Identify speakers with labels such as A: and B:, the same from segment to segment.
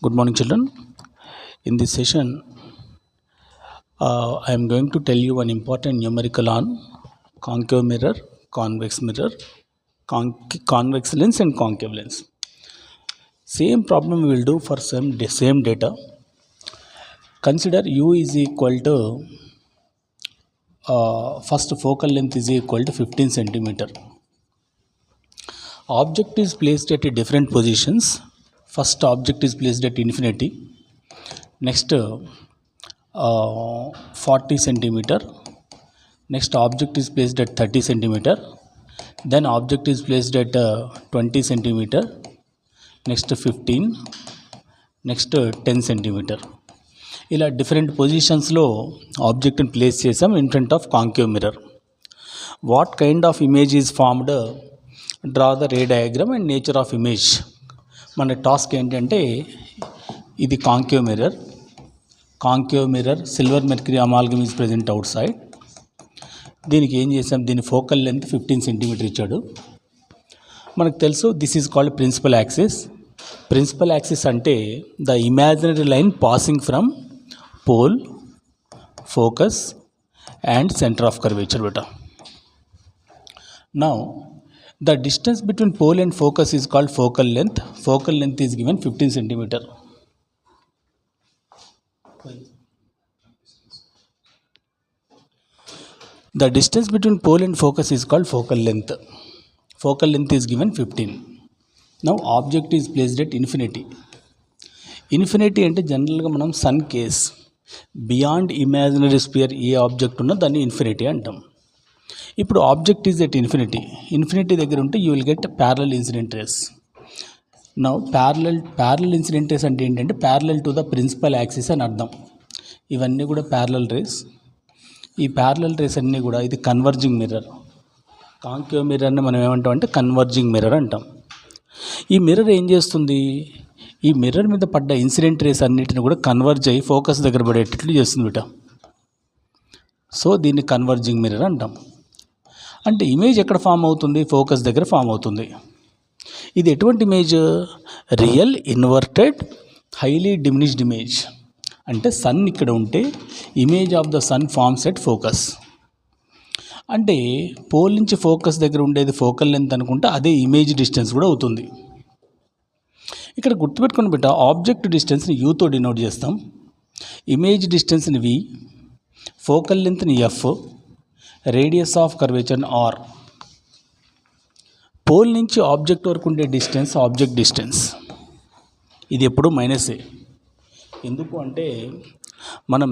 A: Good morning, children. In this session, I am going to tell you an important numerical on concave mirror, convex mirror, convex lens and concave lens. Same problem we will do for same data. Consider U is equal to first focal length is equal to 15 centimeter. Object is placed at different positions. First object is placed at infinity. Next 40 centimeter. Next object is placed at 30 centimeter. Then object is placed at 20 centimeter. Next 15. Next 10 centimeter. ఇలా different పొజిషన్స్లో ఆబ్జెక్ట్ని place చేసాం in front of concave mirror. What kind of image is formed? Draw the ray diagram and nature of image. మన task ఏంటంటే ఇది concave mirror silver mercury amalgam is present out side. దీనికి ఏం చేసాం, దీని focal length 15 centimetre ఇచ్చాడు. మనకు తెలుసు this is called principal axis. Principal axis అంటే the imaginary line passing from pole, focus and centre of curvature బేటా. Now the distance between pole and focus is called focal length. Focal length is given 15 centimeter. The distance between pole and focus is called focal length. Focal length is given 15. Now object is placed at infinity. Infinity అంటే జనరల్గా మనం sun case beyond imaginary sphere a object ఉన్నా దాన్ని infinity అంటాం. ఇప్పుడు object is at infinity దగ్గర ఉంటే you will get parallel incident rays. Now parallel incident rays అంటే ఏంటంటే parallel to the principal axis అని అర్థం. ఇవన్నీ కూడా ప్యారలల్ రేస్. ఈ ప్యారలల్ రేస్ అన్నీ కూడా ఇది కన్వర్జింగ్ మిర్రర్. కాంకేవ్ మిర్రర్ని మనం ఏమంటాం అంటే కన్వర్జింగ్ మిర్రర్ అంటాం. ఈ మిర్రర్ ఏం చేస్తుంది, ఈ మిర్రర్ మీద పడ్డ ఇన్సిడెంట్ రేస్ అన్నిటిని కూడా కన్వర్జ్ అయ్యి ఫోకస్ దగ్గర పడేటట్లు చేస్తుంది బిట. సో దీన్ని కన్వర్జింగ్ మిర్రర్ అంటాం. అంటే ఇమేజ్ ఎక్కడ ఫామ్ అవుతుంది, ఫోకస్ దగ్గర ఫామ్ అవుతుంది. ఇది ఎటువంటి image? Real inverted highly diminished image. అంటే సన్ ఇక్కడ ఉంటే image of the sun forms at focus. అంటే పోల్ నుంచి ఫోకస్ దగ్గర ఉండేది ఫోకల్ లెంత్ అనుకుంటే అదే ఇమేజ్ డిస్టెన్స్ కూడా అవుతుంది. ఇక్కడ గుర్తుపెట్టుకుని బిడ్డ, ఆబ్జెక్ట్ డిస్టెన్స్ని యూతో డినోట్ చేస్తాం, ఇమేజ్ డిస్టెన్స్ని వి, ఫోకల్ లెంత్ని ఎఫ్, రేడియస్ ఆఫ్ కర్వేచర్ని ఆర్. పోల్ నుంచి ఆబ్జెక్ట్ వరకు ఉండే డిస్టెన్స్ ఆబ్జెక్ట్ డిస్టెన్స్. ఇది ఎప్పుడు మైనసే. ఎందుకు అంటే మనం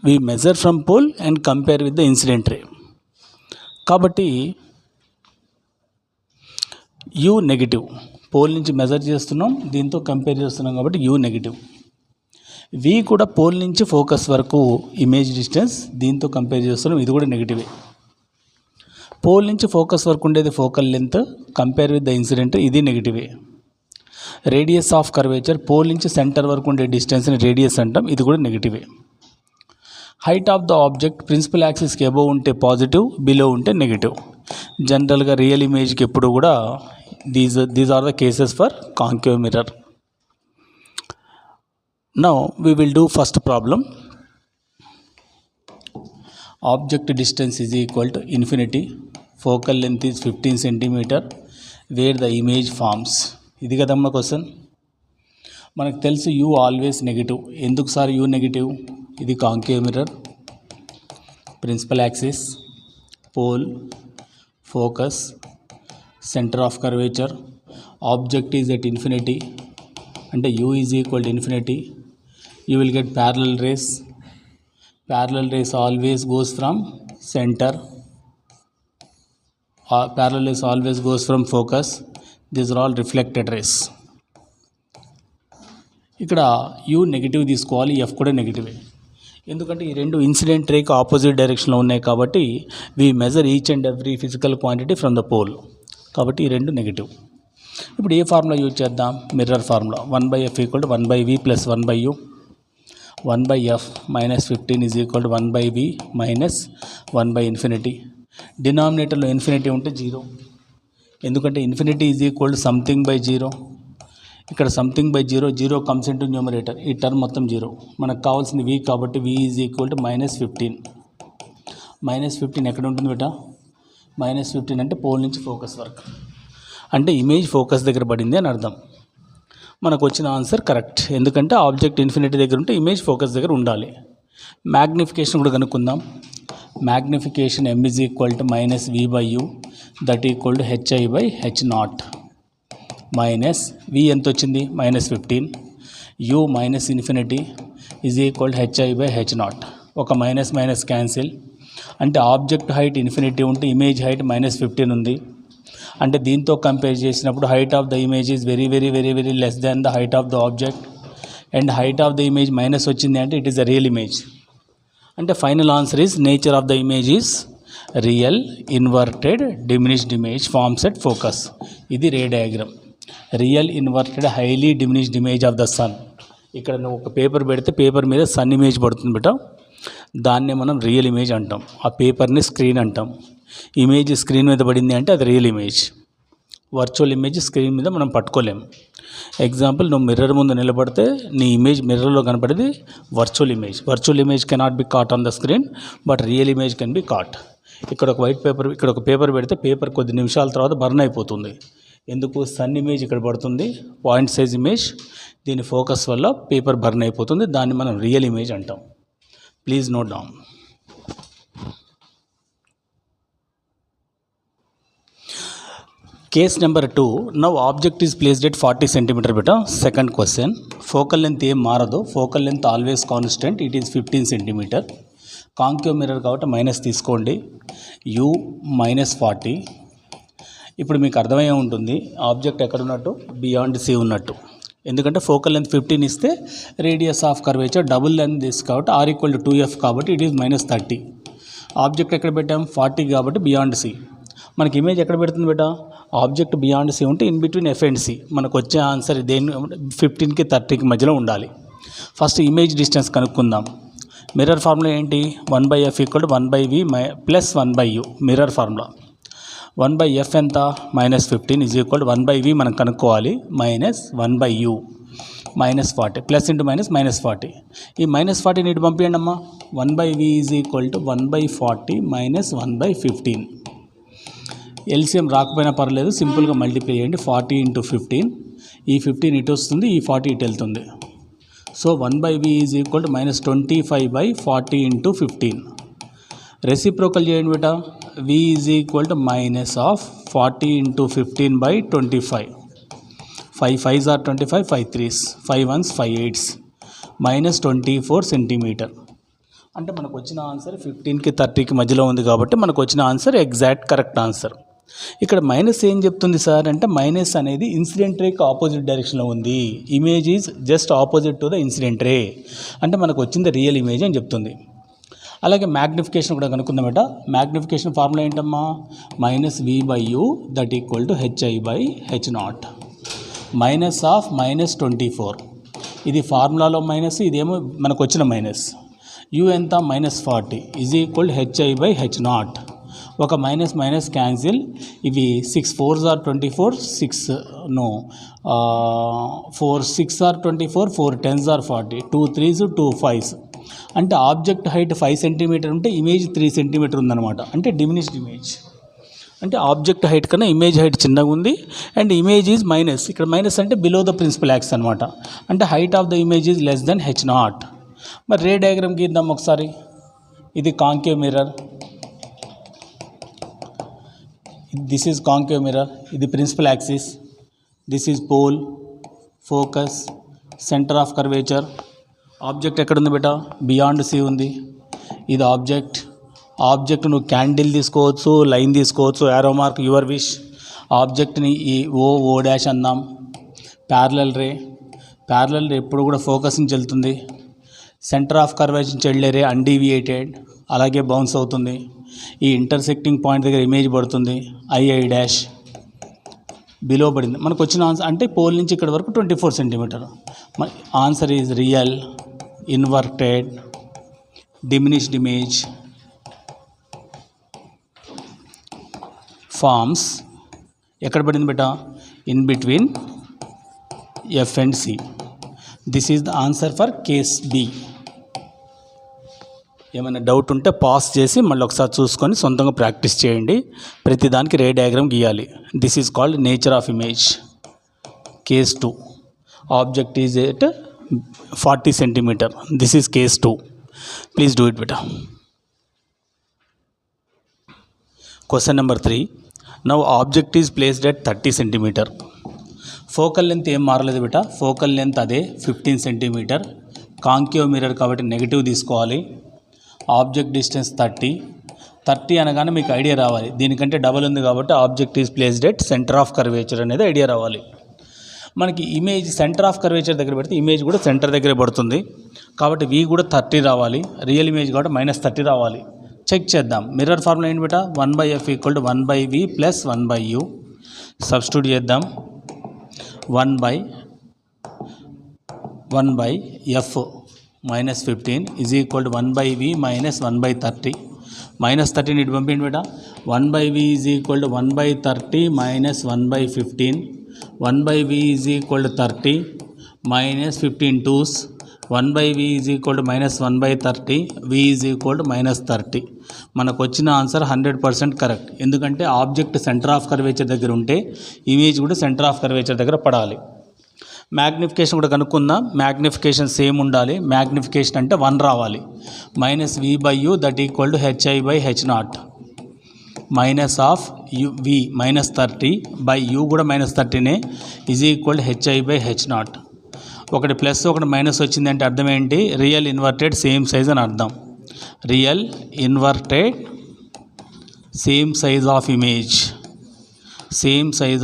A: we measure from pole and compare with the incident ray. కాబట్టి యూ నెగిటివ్. పోల్ నుంచి మెజర్ చేస్తున్నాం, దీంతో కంపేర్ చేస్తున్నాం కాబట్టి యూ నెగిటివ్. వి కూడా పోల్ నుంచి ఫోకస్ వరకు ఇమేజ్ డిస్టెన్స్, దీంతో కంపేర్ చేస్తున్నాం, ఇది కూడా నెగిటివే. పోల్ నుంచి ఫోకస్ వరకు ఉండేది focal length, compare with the incident, ఇది నెగిటివే. రేడియస్ ఆఫ్ కర్వేచర్, పోల్ నుంచి సెంటర్ వరకు ఉండే డిస్టెన్స్ని రేడియస్ అంటాం, ఇది కూడా నెగిటివే. Height of the object principal యాక్సిస్కి అబోవ్ ఉంటే పాజిటివ్, బిలో ఉంటే నెగిటివ్. జనరల్గా రియల్ ఇమేజ్కి ఎప్పుడు కూడా these are the cases for concave mirror. Now we will do first problem. Object distance is equal to infinity. Focal length is 15 centimeter. Where the image forms. ఇది కదమ్మా question. మనకు తెలుసు U always negative. ఎందుకు sir U negative? ఇది concave mirror, principal axis, pole, focus, centre of curvature. Object is at infinity అంటే U is equal to infinity. You will get parallel rays. Parallel rays always goes from center. Parallel rays always goes from focus. These are all reflected rays. ఇక్కడ you negative తీసుకోవాలి, F కూడా నెగిటివే. ఎందుకంటే ఈ రెండు incident రేకి opposite డైరెక్షన్లో ఉన్నాయి కాబట్టి we measure each and every physical quantity from the pole. కాబట్టి ఈ రెండు నెగిటివ్. ఇప్పుడు ఏ ఫార్ములా యూజ్ చేద్దాం? Mirror formula. 1/f equal to 1/v plus 1/u. 1/f minus 15 is equal to 1/v minus 1/infinity. డినామినేటర్లో ఇన్ఫినిటీ ఉంటే 0, ఎందుకంటే infinity is equal to something by 0. ఇక్కడ something by zero, zero comes into numerator, ఈ term మొత్తం zero. మనకు కావాల్సింది v కాబట్టి v is equal to -15. -15 ఎక్కడ ఉంటుంది బేటా? -15 అంటే పోల్ నుంచి ఫోకస్ వరకు, అంటే ఇమేజ్ ఫోకస్ దగ్గర పడింది అని అర్థం. మనకు వచ్చిన ఆన్సర్ కరెక్ట్, ఎందుకంటే ఆబ్జెక్ట్ ఇన్ఫినిటీ దగ్గర ఉంటే ఇమేజ్ ఫోకస్ దగ్గర ఉండాలి. మ్యాగ్నిఫికేషన్ కూడా కనుక్కుందాం. Magnification m is equal to -v/u that equal to hi/h0 minus v ఎంత వచ్చింది? -15. u minus infinity is equal to hi/h0. ఒక మైనస్ మైనస్ క్యాన్సిల్, అంటే ఆబ్జెక్ట్ హైట్ ఇన్ఫినిటీ ఉంటే ఇమేజ్ హైట్ -15 ఉంది. అంటే దీంతో కంపేర్ చేసినప్పుడు height of the image is very very very very less than the height of the object, and height of the image minus వచ్చింది అంటే it is a real image. అంటే final answer is nature of the image is real inverted diminished image forms at focus. ఇది ray diagram. Real inverted highly diminished image of the sun. ఇక్కడ నువ్వు ఒక paper పెడితే paper మీద sun image పడుతుంది బేటా, దాన్నే మనం రియల్ ఇమేజ్ అంటాం. ఆ పేపర్ని స్క్రీన్ అంటాం. ఇమేజ్ స్క్రీన్ మీద పడింది అంటే అది real image. Virtual image screen మీద మనం పట్టుకోలేము. ఎగ్జాంపుల్, నువ్వు మిర్రర్ ముందు నిలబడితే నీ ఇమేజ్ మిర్రర్లో కనపడేది virtual image. Virtual image cannot be caught on the screen, but real image can be caught. ఇక్కడ ఒక వైట్ పేపర్, ఇక్కడ ఒక పేపర్ పెడితే పేపర్ కొద్ది నిమిషాల తర్వాత బర్న్ అయిపోతుంది. ఎందుకు? సన్ ఇమేజ్ ఇక్కడ పడుతుంది, పాయింట్ సైజ్ ఇమేజ్, దీని ఫోకస్ వల్ల పేపర్ బర్న్ అయిపోతుంది. దాన్ని మనం రియల్ ఇమేజ్ అంటాం. Please note down. Case number 2. Now object is placed at 40 centimetre బేటా. సెకండ్ క్వశ్చన్, ఫోకల్ లెంత్ ఏం మారదు, focal length always constant, it is 15 centimetre. Concave mirror కాబట్టి మైనస్ తీసుకోండి, u -40. ఇప్పుడు మీకు అర్థమయ్యే ఉంటుంది ఆబ్జెక్ట్ ఎక్కడ ఉన్నట్టు, బియాండ్ సి ఉన్నట్టు. ఎందుకంటే ఫోకల్ లెంత్ 15 ఇస్తే radius of curvature double length తీసు కాబట్టి r = 2f కాబట్టి ఇట్ ఈస్ -30. ఆబ్జెక్ట్ ఎక్కడ పెట్టాం? 40 కాబట్టి బియాండ్ సి. మనకి ఇమేజ్ ఎక్కడ పెడుతుంది బేటా? ఆబ్జెక్ట్ బియాండ్ సి ఉంటే in between F and C. మనకు వచ్చే ఆన్సర్ దేని 15కి 30కి మధ్యలో ఉండాలి. ఫస్ట్ ఇమేజ్ డిస్టెన్స్ కనుక్కుందాం. మిర్రర్ ఫార్ములా ఏంటి? 1/f = 1/v + 1/u. Mirror formula 1/f ఎంత? -15 = 1/v మనం కనుక్కోవాలి, -1/u -40 ప్లస్ ఇంటూ మైనస్ -40. ఈ -40 నీటి పంపించండి అమ్మా. 1/v = 1/40 - 1/15. ఎల్సిఎం రాకపోయినా పర్లేదు, సింపుల్గా మల్టిప్లై చేయండి. 40 × 15, ఈ 15 ఇటు వస్తుంది, ఈ 40 ఇటు వెళ్తుంది. So 1/v = -25/40 × 15. రెసిప్రోకల్ చేయండి బేటా. v = -40 × 15/25. 5 5s are 25, 5 3s, 5 1s 5 8s, -24 centimetre. అంటే మనకు వచ్చిన ఆన్సర్ 15కి 30కి మధ్యలో ఉంది కాబట్టి మనకు వచ్చిన ఆన్సర్ ఎగ్జాక్ట్ కరెక్ట్ ఆన్సర్. ఇక్కడ మైనస్ ఏం చెప్తుంది సార్ అంటే, మైనస్ అనేది ఇన్సిడెంట్ రేకి ఆపోజిట్ డైరెక్షన్లో ఉంది. Image is just opposite to the incident రే, అంటే మనకు వచ్చింది రియల్ ఇమేజ్ అని చెప్తుంది. అలాగే మ్యాగ్నిఫికేషన్ కూడా కనుక్కుందామట. మ్యాగ్నిఫికేషన్ ఫార్ములా ఏంటమ్మా? -v/u that equal to hi/h0 -24. ఇది ఫార్ములాలో మైనస్, ఇదేమో మనకు వచ్చిన మైనస్. u ఎంత? -40 = hi/h0. ఒక మైనస్ మైనస్ క్యాన్సిల్. ఇవి 6 4s are 24, 4 6 are 24, 4 10s are 40, 2 3s 2 5s. అంటే ఆబ్జెక్ట్ హైట్ 5 సెంటీమీటర్ ఉంటే ఇమేజ్ 3 సెంటీమీటర్ ఉందన్నమాట. అంటే డిమినిష్డ్ ఇమేజ్. అంటే ఆబ్జెక్ట్ హైట్ కన్నా ఇమేజ్ హైట్ చిన్నగా ఉంది, అండ్ ఇమేజ్ ఈజ్ మైనస్. ఇక్కడ మైనస్ అంటే బిలో ద ప్రిన్సిపల్ యాక్స్ అనమాట. అంటే height of the image is less than h0. మరి రే డయాగ్రామ్ గీద్దాం ఒకసారి. ఇది concave mirror, this is concave mirror, ఇది principal axis, this is pole, focus, centre of curvature. Object ఎక్కడుంది బేటా? Beyond C ఉంది. ఇది ఆబ్జెక్ట్. ఆబ్జెక్ట్ నువ్వు క్యాండిల్ తీసుకోవచ్చు, లైన్ తీసుకోవచ్చు, యారో మార్క్ యువర్ విష్. ఆబ్జెక్ట్ని ఈ ఓ డాష్ అందాం. ప్యారలల్ రే ఎప్పుడు కూడా ఫోకస్ నుంచి వెళ్తుంది. సెంటర్ ఆఫ్ కర్వేచర్ నుంచి వెళ్ళే రే అన్డీవియేటెడ్, అలాగే బౌన్స్ అవుతుంది. ఈ ఇంటర్సెక్టింగ్ పాయింట్ దగ్గర ఇమేజ్ పడుతుంది, ఐ డాష్ బిలో పడింది. మనకు వచ్చిన ఆన్సర్ అంటే పోల్ నుంచి ఇక్కడ వరకు 24 centimetre. Answer is real inverted diminished image forms. ఎక్కడ పడింది బేటా? In between F and C. This is the answer for case B. ఏమైనా డౌట్ ఉంటే పాస్ చేసి మళ్ళీ ఒకసారి చూసుకొని సొంతంగా ప్రాక్టీస్ చేయండి. ప్రతిదానికి రే డయాగ్రామ్ గీయాలి. This is called nature of image. Case 2. Object is at 40 centimeter. This is case 2. Please do it beta. Question number 3. Now object is placed at 30 centimeter. Focal length ఏం మారలేదు బేటా. ఫోకల్ లెంత్ అదే 15 centimeter. Concave mirror కాబట్టి negative తీసుకోవాలి. Object distance 30 అనగానే మీకు idea రావాలి. దీనికంటే double ఉంది కాబట్టి object is placed at centre of curvature అనేది ఐడియా రావాలి. మనకి ఇమేజ్ సెంటర్ ఆఫ్ కర్వేచర్ దగ్గర పెడితే ఇమేజ్ కూడా సెంటర్ దగ్గరే పడుతుంది కాబట్టి V కూడా 30 రావాలి. రియల్ ఇమేజ్ కాబట్టి -30 రావాలి. చెక్ చేద్దాం. మిర్రర్ ఫార్ములా ఏంటి బేటా, 1/f = 1/v + 1/u. సబ్స్టిట్యూట్ చేద్దాం. 1/f - 15 = 1/v - 1/30. -30 ఇటు పంపిండి బేటా. 1/v = 1/30 - 1/15. 1/v = 30 -15 2s. 1/v = -1/30. v -30. మనకు వచ్చిన ఆన్సర్ 100% కరెక్ట్. ఎందుకంటే ఆబ్జెక్ట్ సెంటర్ ఆఫ్ కర్వేచర్ దగ్గర ఉంటే ఇమేజ్ కూడా సెంటర్ ఆఫ్ కర్వేచర్ దగ్గర పడాలి. మ్యాగ్నిఫికేషన్ కూడా కనుక్కుందాం. మ్యాగ్నిఫికేషన్ సేమ్ ఉండాలి. మ్యాగ్నిఫికేషన్ అంటే 1 రావాలి. -v/u = hi/h0. Minus of v -30/u కూడా -30నే =hi/h0. ఒకటి ప్లస్ ఒకటి మైనస్ వచ్చిందంటే అర్థం ఏంటి, రియల్ ఇన్వర్టెడ్ సేమ్ సైజ్ అని అర్థం. Real inverted same size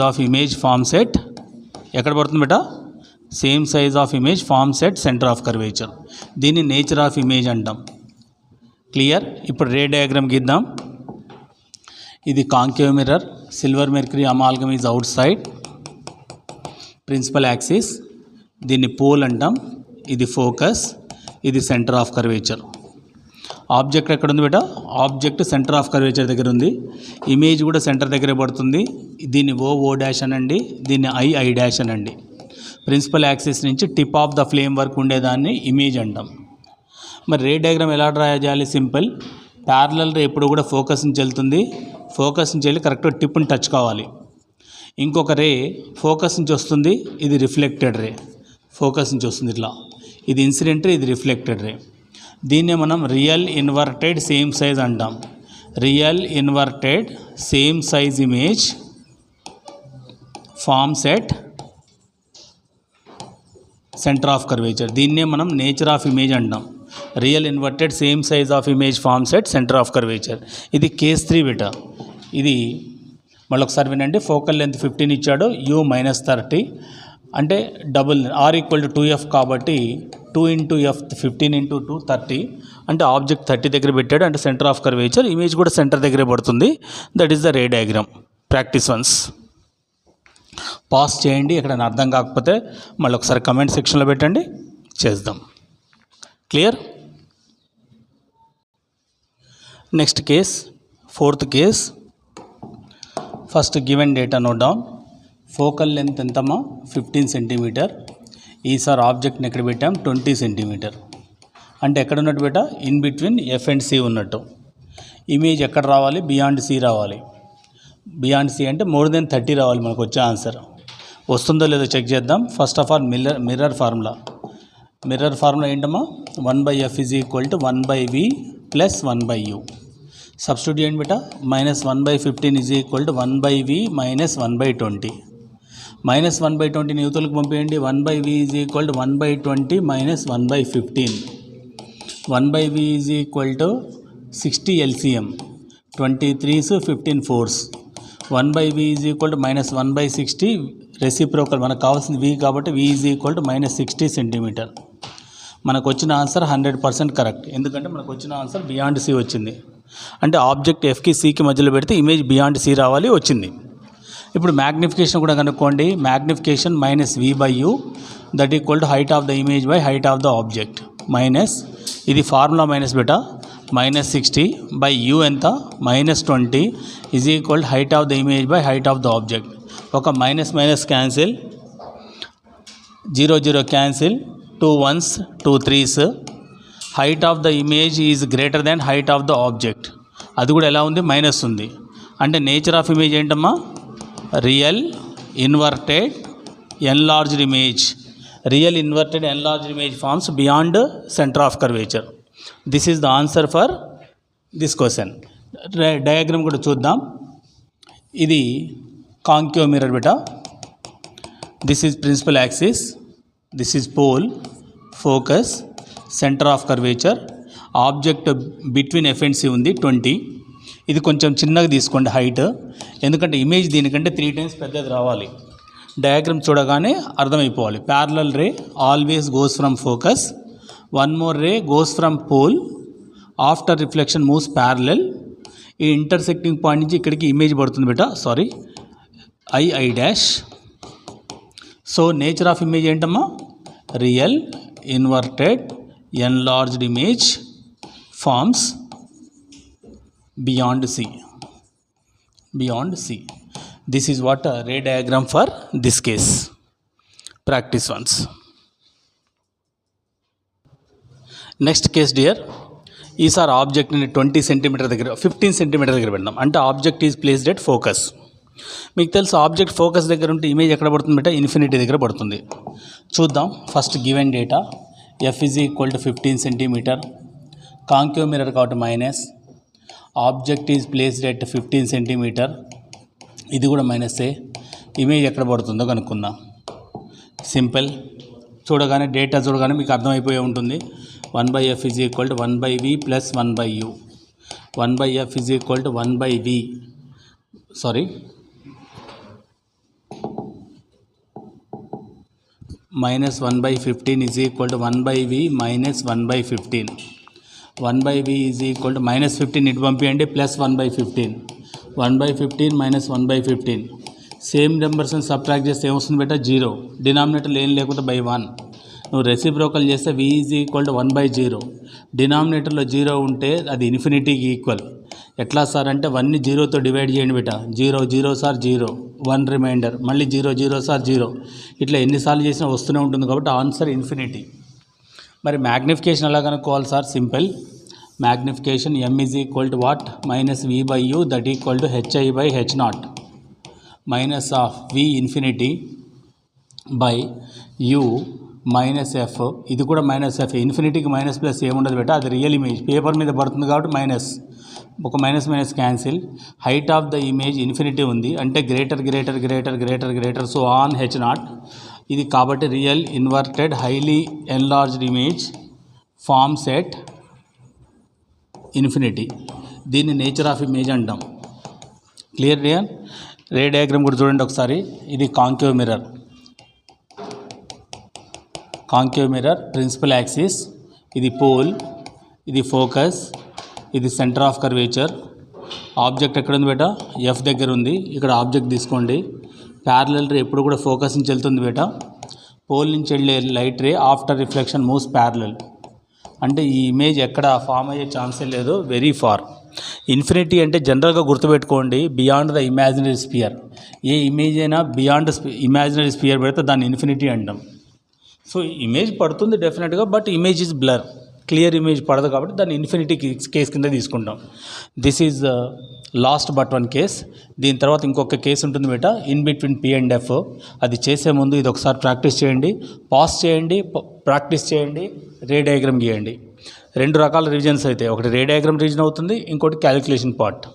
A: of image forms at ఎక్కడ పడుతుంది బేటా, same size of image forms at centre of curvature. దీన్ని నేచర్ ఆఫ్ ఇమేజ్ అంటాం. క్లియర్. ఇప్పుడు రే డయాగ్రామ్ గీద్దాం. ఇది concave mirror. Silver mercury amalgam is outside principal axis. దీన్ని pole అంటాం. ఇది ఫోకస్, ఇది సెంటర్ ఆఫ్ కర్వేచర్. ఆబ్జెక్ట్ ఎక్కడ ఉంది బేటా, ఆబ్జెక్ట్ సెంటర్ ఆఫ్ కర్వేచర్ దగ్గర ఉంది. ఇమేజ్ కూడా సెంటర్ దగ్గరే పడుతుంది. దీన్ని ఓ డాష్ అనండి, దీన్ని ఐ డాష్ అనండి. ప్రిన్సిపల్ యాక్సిస్ నుంచి టిప్ ఆఫ్ ద ఫ్లేమ్ వరకు ఉండేదాన్ని ఇమేజ్ అంటాం. మరి రే డయాగ్రామ్ ఎలా డ్రా చేయాలి, సింపుల్. ప్యారలల్ రే ఎప్పుడు కూడా ఫోకస్ నుంచి వెళ్తుంది. ఫోకస్ నుంచి వెళ్ళి కరెక్ట్గా టిప్ని టచ్ కావాలి. ఇంకొక రే ఫోకస్ నుంచి వస్తుంది, ఇది రిఫ్లెక్టెడ్ రే. ఫోకస్ నుంచి వస్తుంది ఇట్లా, ఇది ఇన్సిడెంట్ రే, ఇది రిఫ్లెక్టెడ్ రే. దీన్నే మనం రియల్ ఇన్వర్టెడ్ సేమ్ సైజ్ అంటాం. Real inverted same size image forms at centre of curvature. దీన్నే మనం నేచర్ ఆఫ్ ఇమేజ్ అంటాం. Real inverted same size of image forms at centre of curvature. ఇది case 3 బేటా. ఇది మళ్ళీ ఒకసారి వినండి. ఫోకల్ లెంత్ 15 ఇచ్చాడు, u -30 అంటే డబుల్ r = 2f కాబట్టి 2 × f 15 × 2 30 అంటే ఆబ్జెక్ట్ 30 దగ్గర పెట్టాడు అంటే సెంటర్ ఆఫ్ కర్వేచర్. ఇమేజ్ కూడా సెంటర్ దగ్గరే పడుతుంది. That is the ray diagram. Practice once. Pass చేయండి. ఎక్కడైనా అర్థం కాకపోతే మళ్ళీ ఒకసారి కమెంట్ సెక్షన్లో పెట్టండి, చేద్దాం. Clear. Next case, 4th case. First given data note down. Focal length ఎంతమ్మా, 15 centimeter. ఈసారి ఆబ్జెక్ట్ని ఎక్కడ పెట్టాం, 20 centimeter. అంటే ఎక్కడ ఉన్నట్టు బేటా, in between F and C ఉన్నట్టు. ఇమేజ్ ఎక్కడ రావాలి, బియాండ్ C రావాలి. బియాండ్ C అంటే మోర్ దెన్ 30 రావాలి. మనకు వచ్చే ఆన్సర్ వస్తుందో లేదో చెక్ చేద్దాం. First of all mirror formula. Mirror formula ఏంటమ్మా, 1/f = 1/v + 1/u. సబ్స్టిట్యూట్ చేయండి బేటా. -1/15 = 1/v - 1/20. -1/20 యూతులకు పంపేయండి. 1/v = 1/20 - 1/15. 1/v = 60 LCM, 23s 15 4s. 1/v = -1/60 reciprocal. మనకు కావాల్సింది v కాబట్టి v = -60 centimeter. మనకు వచ్చిన ఆన్సర్ 100% కరెక్ట్. ఎందుకంటే మనకు వచ్చిన ఆన్సర్ బియాండ్ C వచ్చింది. అంటే ఆబ్జెక్ట్ Fకి Cకి మధ్యలో పెడితే ఇమేజ్ బియాండ్ C రావాలి, వచ్చింది. ఇప్పుడు మ్యాగ్నిఫికేషన్ కూడా కనుక్కోండి. Magnification -v/u = height of the image by height of the object. Minus ఇది ఫార్ములా మైనస్ బేటా. -60/u ఎంత, -20 = height of the image by height of the object. ఒక minus cancel, 0 0 cancel, 2 ones 2 3s. height of the image is greater than height of the object. అది కూడా ఎలా ఉంది, minus ఉంది. అంటే nature of image ఏంటమ్మా, real inverted enlarged image. Real inverted enlarged image forms beyond centre of curvature. This is the answer for this question. Diagram కూడా చూద్దాం. ఇది కాంకేవ్ మిర్రర్ బేటా. This is principal axis, this is pole, focus, centre of curvature. Object between F and C ఉంది 20. ఇది కొంచెం చిన్నగా తీసుకోండి height, ఎందుకంటే ఇమేజ్ దీనికంటే 3 times పెద్దది రావాలి. డయాగ్రామ్ చూడగానే అర్థమైపోవాలి. Parallel ray always goes from focus, one more ray goes from pole, after reflection moves parallel. ఈ ఇంటర్సెక్టింగ్ పాయింట్ నుంచి ఇక్కడికి ఇమేజ్ పడుతుంది బేటా, sorry I dash. So nature of image ఏంటమ్మా, real inverted enlarged image forms beyond C. This is what ray diagram for this case. Practice once. Next case dear, ఈసారి ఆబ్జెక్ట్ని 20 cm దగ్గర 15 cm దగ్గర పెడదాం. అంటే object is placed at focus. మీకు తెలుసు object focus దగ్గర ఉంటే ఇమేజ్ ఎక్కడ పడుతుంది బేటా, ఇన్ఫినిటీ దగ్గర పడుతుంది. చూద్దాం. First given data F is equal to 15 cm, concave mirror కాబట్టి minus, object is placed at 15 cm, ఇది కూడా మైనస్ఏ. ఇమేజ్ ఎక్కడ పడుతుందో కనుక్కుందాం. సింపుల్. చూడగానే డేటా చూడగానే మీకు అర్థమైపోయి ఉంటుంది. 1/f is equal to 1/v plus 1/u. 1/f is equal to 1/v, sorry minus 1/15 is equal to 1/v minus 1/15. 1/v is equal to -15 ఇటు పంపించండి, ప్లస్ 1/15. 1/15 మైనస్ 1/15. సేమ్ నెంబర్స్ని సబ్ట్రాక్ట్ చేస్తే ఏమొస్తుంది బేటా, 0. డినామినేటర్లు ఏం లేకపోతే బై 1. నువ్వు రెసిప్రోకల్ చేస్తే v ఈజ్ ఈక్వల్ టు 1/0. డినామినేటర్లో 0 ఉంటే అది ఇన్ఫినిటీకి ఈక్వల్. ఎట్లా సార్ అంటే 1ని 0తో డివైడ్ చేయండి బేటా. 0 0 సార్ 0, 1 రిమైండర్, మళ్ళీ 0 0 సార్ 0. ఇట్లా ఎన్నిసార్లు చేసినా వస్తూనే ఉంటుంది కాబట్టి ఆన్సర్ ఇన్ఫినిటీ. మరి మ్యాగ్నిఫికేషన్ ఎలా కనుక్కోవాలి sir, simple. Magnification m is equal to what, -v/u that equal to hi/h0 minus of v infinity by u minus F. ఇది కూడా మైనస్ ఎఫ్. ఇన్ఫినిటీకి మైనస్ ప్లస్ ఏముండదు బేటా, అది రియల్ ఇమేజ్ పేపర్ మీద పడుతుంది కాబట్టి మైనస్. ఒక minus minus cancel. Height of the image infinity ఉంది అంటే గ్రేటర్ సో ఆన్ h0. ఇది కాబట్టి real inverted highly enlarged image forms at infinity. దీన్ని నేచర్ ఆఫ్ ఇమేజ్ అంటాం. Clear dear? రే డయాగ్రామ్ కూడా చూడండి ఒకసారి. ఇది concave mirror. Concave mirror principal axis, ఇది పోల్, ఇది ఫోకస్, ఇది సెంటర్ ఆఫ్ కర్వేచర్. ఆబ్జెక్ట్ ఎక్కడ ఉంది బేటా, ఎఫ్ దగ్గర ఉంది. ఇక్కడ ఆబ్జెక్ట్ తీసుకోండి. ప్యారలల్ రే ఎప్పుడు కూడా ఫోకస్ నుంచి వెళ్తుంది బేటా. పోల్ నుంచి వెళ్ళే light ray after reflection moves parallel. అంటే ఈ ఇమేజ్ ఎక్కడ ఫామ్ అయ్యే ఛాన్సే లేదు, వెరీ ఫార్. ఇన్ఫినిటీ అంటే జనరల్గా గుర్తుపెట్టుకోండి, బియాండ్ ద ఇమాజినరీ స్పియర్. ఏ ఇమేజ్ అయినా బియాండ్ ఇమాజినరీ స్పియర్ పెడితే దాన్ని ఇన్ఫినిటీ అంటాం. సో ఇమేజ్ పడుతుంది డెఫినెట్గా, but image is blur. Clear image పడదు కాబట్టి దాన్ని ఇన్ఫినిటీ కేస్ కింద తీసుకుంటాం. This is last but one case. దీని తర్వాత ఇంకొక కేసు ఉంటుంది బేటా, in between P and F. అది చేసే ముందు ఇది ఒకసారి ప్రాక్టీస్ చేయండి, పాస్ చేయండి, ప్రాక్టీస్ చేయండి, రే డయాగ్రామ్ గీయండి. 2 రకాల రివిజన్స్ అయితే, ఒకటి రే డయాగ్రామ్ రివిజన్ అవుతుంది, ఇంకోటి calculation part.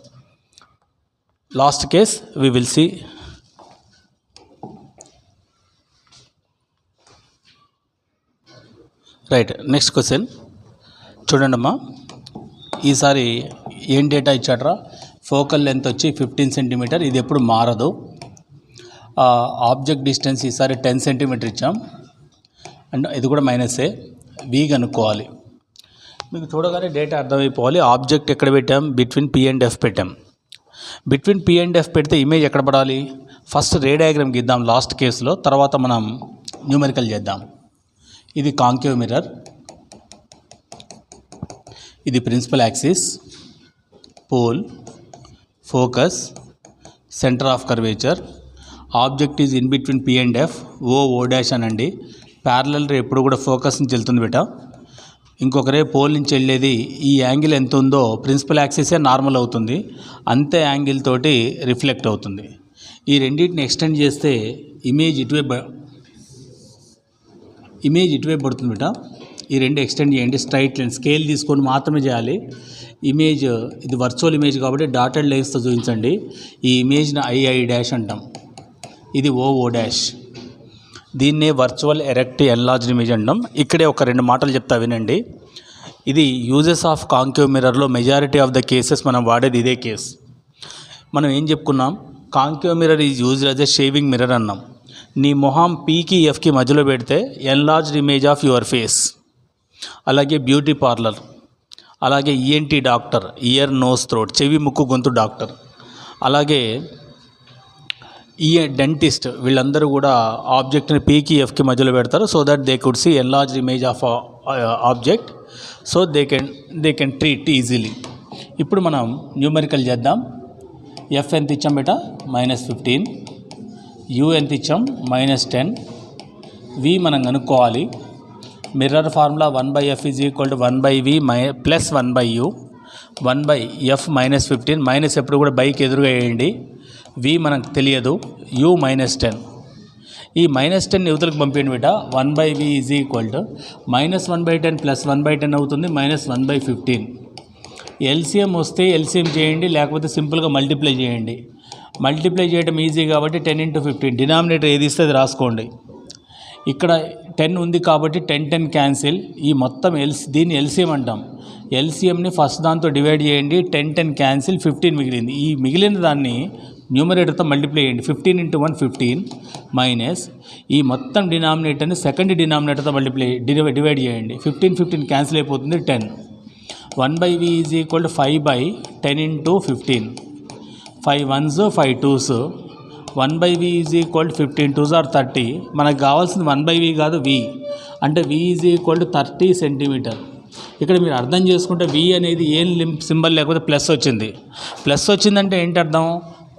A: Last case we will see. Right, next question చూడండి అమ్మా. ఈసారి ఏం డేటా ఇచ్చాడ్రా, ఫోకల్ లెంత్ వచ్చి 15 cm, ఇది ఎప్పుడు మారదు. ఆబ్జెక్ట్ డిస్టెన్స్ ఈసారి 10 cm ఇచ్చాం, అండ్ ఇది కూడా మైనసే. వి కనుక్కోవాలి. మీకు చూడగానే డేటా అర్థమైపోవాలి. ఆబ్జెక్ట్ ఎక్కడ పెట్టాం, బిట్వీన్ పి అండ్ ఎఫ్ పెట్టాం. బిట్వీన్ పి అండ్ ఎఫ్ పెడితే ఇమేజ్ ఎక్కడ పడాలి, ఫస్ట్ రే డయాగ్రామ్ గీద్దాం లాస్ట్ కేసులో, తర్వాత మనం న్యూమెరికల్ చేద్దాం. ఇది కాంకేవ్ మిర్రర్, ఇది principal axis, pole, focus, centre of curvature. Object is in between P and F. O dash అనండి. ప్యారలల్ రే ఎప్పుడు కూడా ఫోకస్ నుంచి వెళ్తుంది బేటా. ఇంకొక రే పోల్ నుంచి వెళ్ళేది ఈ యాంగిల్ ఎంత ఉందో ప్రిన్సిపల్ యాక్సిసే నార్మల్ అవుతుంది, అంతే యాంగిల్ తోటి రిఫ్లెక్ట్ అవుతుంది. ఈ రెండింటిని ఎక్స్టెండ్ చేస్తే ఇమేజ్ ఇటువైపు పడుతుంది బేటా. ఈ రెండు ఎక్స్టెండ్ చేయండి. స్ట్రైట్ లైన్ స్కేల్ తీసుకొని మాత్రమే చేయాలి. ఇమేజ్ ఇది వర్చువల్ ఇమేజ్ కాబట్టి డాటెడ్ లైన్స్తో చూపించండి. ఈ ఇమేజ్ని ఐ డాష్ అంటాం, ఇది ఓ డాష్. దీన్నే వర్చువల్ ఎరెక్ట్ ఎన్లార్జ్డ్ ఇమేజ్ అంటాం. ఇక్కడే ఒక రెండు మాటలు చెప్తా వినండి. ఇది యూజెస్ ఆఫ్ కాంకేవ్ మిర్రర్లో మెజారిటీ ఆఫ్ ద కేసెస్ మనం వాడేది ఇదే కేస్. మనం ఏం చెప్పుకున్నాం, concave mirror is used as a shaving mirror అన్నాం. నీ మొహం పీకి ఎఫ్కి మధ్యలో పెడితే enlarged image of your face. అలాగే బ్యూటీ పార్లర్, అలాగే ENT doctor, ear nose throat, చెవి ముక్కు గొంతు డాక్టర్, అలాగే డెంటిస్ట్, వీళ్ళందరూ కూడా ఆబ్జెక్ట్ని పీకి ఎఫ్కి మధ్యలో పెడతారు so that they could see enlarged image of object, so they can treat easily. ఇప్పుడు మనం న్యూమరికల్ చేద్దాం. ఎఫ్ ఎంత ఇచ్చాం బేటా, -15. యూ ఎంత ఇచ్చాం, -10. వి మనం కనుక్కోవాలి. Mirror formula 1/f = 1/v + 1/u. 1/f -15, minus ఎప్పుడు కూడా బైక్ ఎదురుగా వేయండి. వి మనకు తెలియదు, u -10. ఈ -10 యువతలకు పంపించండి బేటా. 1/v = -1/10 + 1/10 అవుతుంది, -1/15. ఎల్సిఎం వస్తే ఎల్సిఎం చేయండి, లేకపోతే సింపుల్గా మల్టిప్లై చేయండి. మల్టిప్లై చేయడం ఈజీ కాబట్టి 10 × 15. డినామినేటర్ ఏది ఇస్తే అది రాసుకోండి. ఇక్కడ 10 ఉంది కాబట్టి 10 క్యాన్సిల్. ఈ మొత్తం దీన్ని ఎల్సిఎం అంటాం. ఎల్సిఎంని ఫస్ట్ దాంతో డివైడ్ చేయండి, 10 క్యాన్సిల్, 15 మిగిలింది. ఈ మిగిలిన దాన్ని న్యూమరేటర్తో మల్టిప్లై చేయండి. 15 × 1 15 మైనస్ ఈ మొత్తం డినామినేటర్ని సెకండ్ డినామినేటర్తో డివైడ్ చేయండి. 15 క్యాన్సిల్ అయిపోతుంది, 10. 1/v = 5/10 × 15. 5 1s 5 2s. 1/v = 15 2s are 30. మనకు కావాల్సింది 1/v కాదు, v. అంటే v = 30 సెంటీమీటర్. ఇక్కడ మీరు అర్థం చేసుకుంటే v అనేది ఏం సింబల్ లేకపోతే ప్లస్ వచ్చింది. ప్లస్ వచ్చిందంటే ఏంటి అర్థం,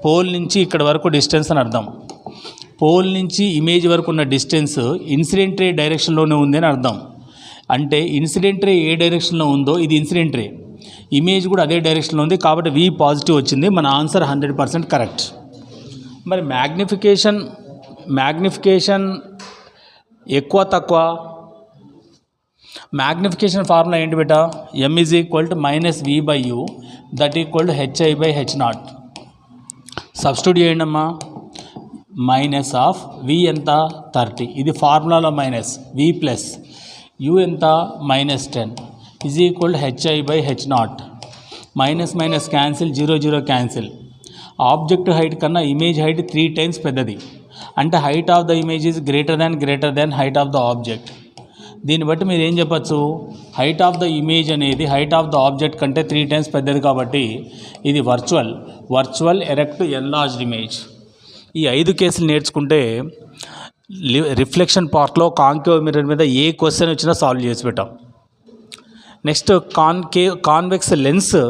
A: పోల్ నుంచి ఇక్కడ వరకు డిస్టెన్స్ అని అర్థం. పోల్ నుంచి ఇమేజ్ వరకు ఉన్న డిస్టెన్స్ ఇన్సిడెంట్ రే డైరెక్షన్లోనే ఉంది అని అర్థం. అంటే ఇన్సిడెంట్ రే ఏ డైరెక్షన్లో ఉందో ఇది ఇన్సిడెంట్ రే, ఇమేజ్ కూడా అదే డైరెక్షన్లో ఉంది కాబట్టి v పాజిటివ్ వచ్చింది. మన ఆన్సర్ 100% కరెక్ట్. మరి మ్యాగ్నిఫికేషన్ ఎక్కువ తక్కువ, మ్యాగ్నిఫికేషన్ ఫార్ములా ఏంటి బేటా, m = -v/u = hi/h0. సబ్స్టిట్యూట్ చేయండి అమ్మా. మైనస్ ఆఫ్ v ఎంత 30, ఇది ఫార్ములాలో మైనస్, v ప్లస్ u ఎంత -10 = hi/h0. Minus minus cancel, 0 0 cancel. Object height కన్నా ఇమేజ్ హైట్ 3 times పెద్దది. అంటే height of the image is greater than height of the object. దీన్ని బట్టి మీరు ఏం చెప్పచ్చు, హైట్ ఆఫ్ ద ఇమేజ్ అనేది హైట్ ఆఫ్ ద ఆబ్జెక్ట్ కంటే 3 times పెద్దది కాబట్టి ఇది వర్చువల్ ఎరెక్ట్ ఎన్లార్జ్డ్ ఇమేజ్. ఈ 5 కేసులు నేర్చుకుంటే రిఫ్లెక్షన్ పార్ట్లో కాంకేవ్ మిర్రర్ మీద ఏ క్వశ్చన్ వచ్చినా సాల్వ్ చేసి పెట్టాం. నెక్స్ట్ కాన్వెక్స్ లెన్స్తో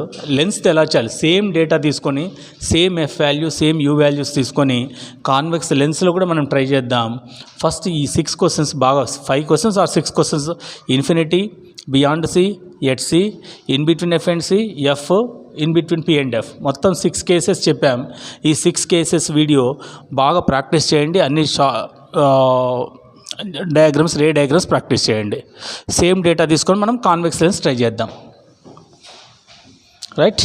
A: ఎలా చేయాలి, సేమ్ డేటా తీసుకొని same F value same you values తీసుకొని కాన్వెక్స్ లెన్స్లో కూడా మనం ట్రై చేద్దాం. ఫస్ట్ ఈ 6 questions బాగా 5 questions or 6 questions, infinity, beyond C, at C, in between F and C, F, in between P and F, మొత్తం 6 cases చెప్పాం. ఈ 6 cases వీడియో బాగా ప్రాక్టీస్ చేయండి. అన్ని రే డయాగ్రామ్స్ ప్రాక్టీస్ చేయండి. సేమ్ డేటా తీసుకొని మనం కాన్వెక్స్ లెన్స్ ట్రై చేద్దాం. రైట్.